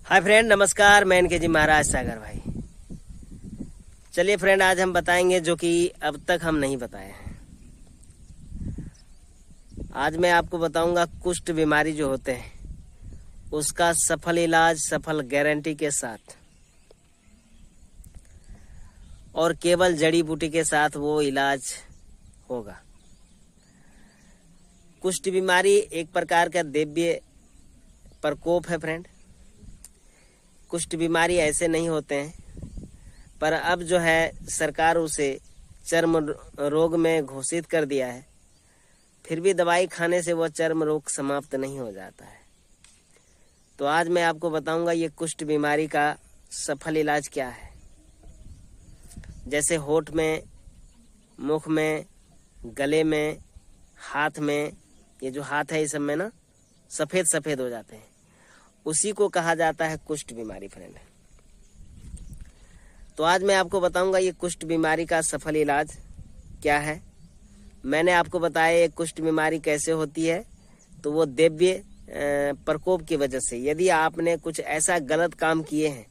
Hi friend, नमस्कार। मैं इनके जी महाराज सागर भाई। चलिए फ्रेंड, आज हम बताएंगे जो कि अब तक हम नहीं बताए हैं। आज मैं आपको बताऊंगा कुष्ठ बीमारी जो होते हैं उसका सफल इलाज, सफल गारंटी के साथ, और केवल जड़ी बूटी के साथ वो इलाज होगा। कुष्ठ बीमारी एक प्रकार का दैवीय प्रकोप है फ्रेंड। कुष्ठ बीमारी ऐसे नहीं होते हैं, पर अब जो है सरकार उसे चर्म रोग में घोषित कर दिया है। फिर भी दवाई खाने से वह चर्म रोग समाप्त नहीं हो जाता है। तो आज मैं आपको बताऊंगा ये कुष्ठ बीमारी का सफल इलाज क्या है। जैसे होठ में, मुख में, गले में, हाथ में, ये जो हाथ है इस सब में ना सफ़ेद सफ़ेद हो जाते हैं, उसी को कहा जाता है कुष्ठ बीमारी फ्रेंड। तो आज मैं आपको बताऊंगा ये कुष्ठ बीमारी का सफल इलाज क्या है। मैंने आपको बताया ये कुष्ठ बीमारी कैसे होती है, तो वो दैवीय प्रकोप की वजह से, यदि आपने कुछ ऐसा गलत काम किए हैं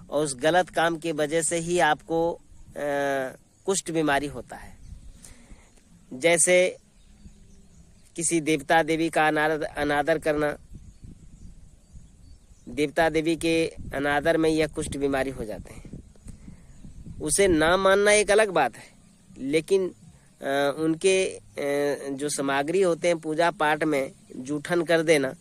और उस गलत काम की वजह से ही आपको कुष्ठ बीमारी होता है। जैसे किसी देवता देवी का अनादर करना, देवता देवी के अनादर में यह कुष्ठ बीमारी हो जाते हैं। उसे ना मानना एक अलग बात है, लेकिन उनके जो सामग्री होते हैं पूजा पाठ में जूठन कर देना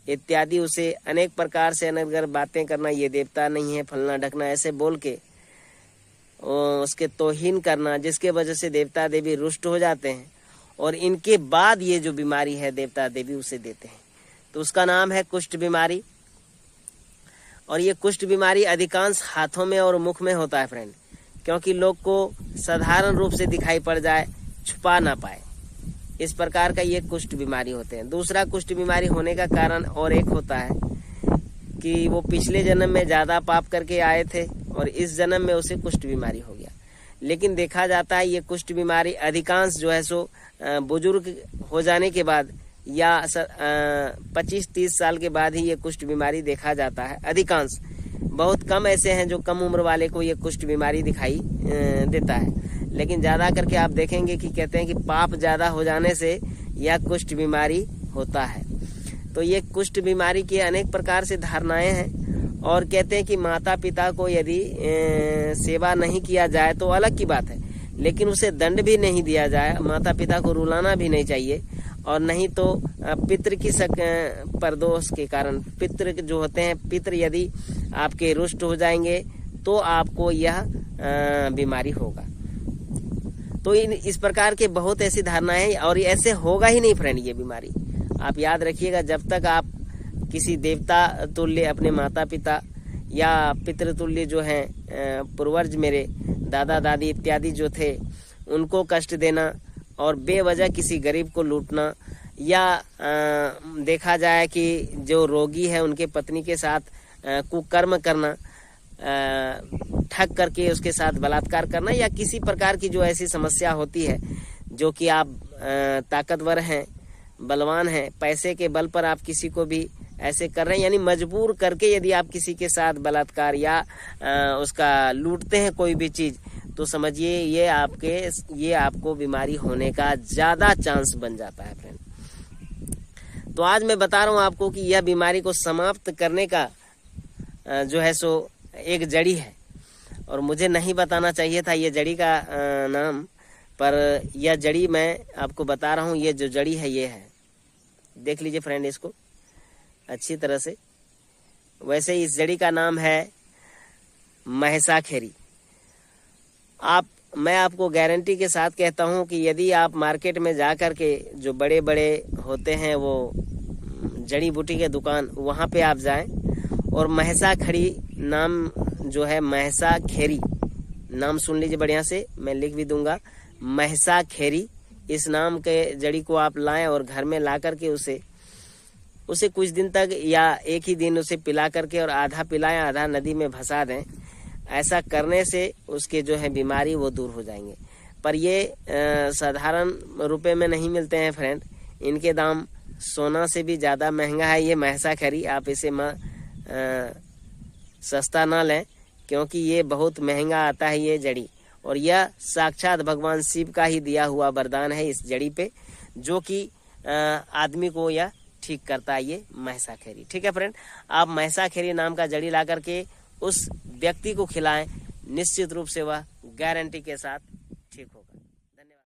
इत्यादि, उसे अनेक प्रकार से अनर्गल बातें करना, ये देवता नहीं है फलना ढकना ऐसे बोल के उसके तौहीन करना, जिसके वजह से देवता देवी रुष्ट हो जाते हैं और इनके बाद ये जो बीमारी है देवता देवी उसे देते हैं। तो उसका नाम है कुष्ठ बीमारी। और ये कुष्ठ बीमारी अधिकांश हाथों में और मुख में होता है फ्रेंड, क्योंकि लोग को साधारण रूप से दिखाई पड़ जाए, छुपा ना पाए, इस प्रकार का ये कुष्ठ बीमारी होते हैं। दूसरा कुष्ठ बीमारी होने का कारण और एक होता है कि वो पिछले जन्म में ज़्यादा पाप करके आए थे और इस जन्म में उसे कुष्ठ बीमारी हो गया। लेकिन देखा जाता है ये कुष्ठ बीमारी अधिकांश जो है सो बुजुर्ग हो जाने के बाद या 25-30 साल के बाद ही ये कुष्ठ बीमारी देखा जाता है। अधिकांश, बहुत कम ऐसे हैं जो कम उम्र वाले को ये कुष्ठ बीमारी दिखाई देता है। लेकिन ज़्यादा करके आप देखेंगे कि कहते हैं कि पाप ज़्यादा हो जाने से यह कुष्ठ बीमारी होता है। तो ये कुष्ठ बीमारी की अनेक प्रकार से धारणाएं हैं, और कहते हैं कि माता पिता को यदि सेवा नहीं किया जाए तो अलग की बात है, लेकिन उसे दंड भी नहीं दिया जाए, माता पिता को रुलाना भी नहीं चाहिए। और नहीं तो पितृ की परदोष के कारण, पितृ जो होते हैं, पितृ यदि आपके रुष्ट हो जाएंगे तो आपको यह बीमारी होगा। तो इस प्रकार के बहुत ऐसी धारणाएं हैं, और ऐसे होगा ही नहीं फ्रेंड ये बीमारी। आप याद रखिएगा, जब तक आप किसी देवता तुल्य अपने माता पिता या पितृतुल्य जो हैं पूर्वज, मेरे दादा दादी इत्यादि जो थे, उनको कष्ट देना और बेवजह किसी गरीब को लूटना, या देखा जाए कि जो रोगी है उनके पत्नी के साथ कुकर्म करना, ठग करके उसके साथ बलात्कार करना, या किसी प्रकार की जो ऐसी समस्या होती है जो कि आप ताकतवर हैं, बलवान हैं, पैसे के बल पर आप किसी को भी ऐसे कर रहे हैं, यानी मजबूर करके यदि आप किसी के साथ बलात्कार या उसका लूटते हैं कोई भी चीज़, तो समझिए ये आपको बीमारी होने का ज़्यादा चांस बन जाता है फ्रेंड। तो आज मैं बता रहा हूँ आपको कि यह बीमारी को समाप्त करने का जो है सो एक जड़ी है, और मुझे नहीं बताना चाहिए था ये जड़ी का नाम, पर यह जड़ी मैं आपको बता रहा हूँ। ये जो जड़ी है ये है, देख लीजिए फ्रेंड इसको अच्छी तरह से। वैसे इस जड़ी का नाम है महिषाखेरी। मैं आपको गारंटी के साथ कहता हूँ कि यदि आप मार्केट में जा कर के, जो बड़े बड़े होते हैं वो जड़ी बूटी के दुकान, वहाँ पे आप जाएं और महिषाखेरी नाम जो है, महिषाखेरी नाम सुन लीजिए बढ़िया से, मैं लिख भी दूंगा, महिषाखेरी, इस नाम के जड़ी को आप लाएं और घर में ला करके उसे कुछ दिन तक या एक ही दिन उसे पिला करके, और आधा पिलाएं आधा नदी में भसा दें। ऐसा करने से उसके जो है बीमारी वो दूर हो जाएंगे। पर ये साधारण रुपए में नहीं मिलते हैं फ्रेंड, इनके दाम सोना से भी ज़्यादा महंगा है ये महिषाखेरी। आप इसे सस्ता ना लें, क्योंकि ये बहुत महंगा आता है ये जड़ी। और यह साक्षात भगवान शिव का ही दिया हुआ वरदान है इस जड़ी पे, जो कि आदमी को यह ठीक करता है, ये महिषाखेरी। ठीक है फ्रेंड, आप महिषाखेरी नाम का जड़ी ला करके उस व्यक्ति को खिलाएं, निश्चित रूप से वह गारंटी के साथ ठीक होगा।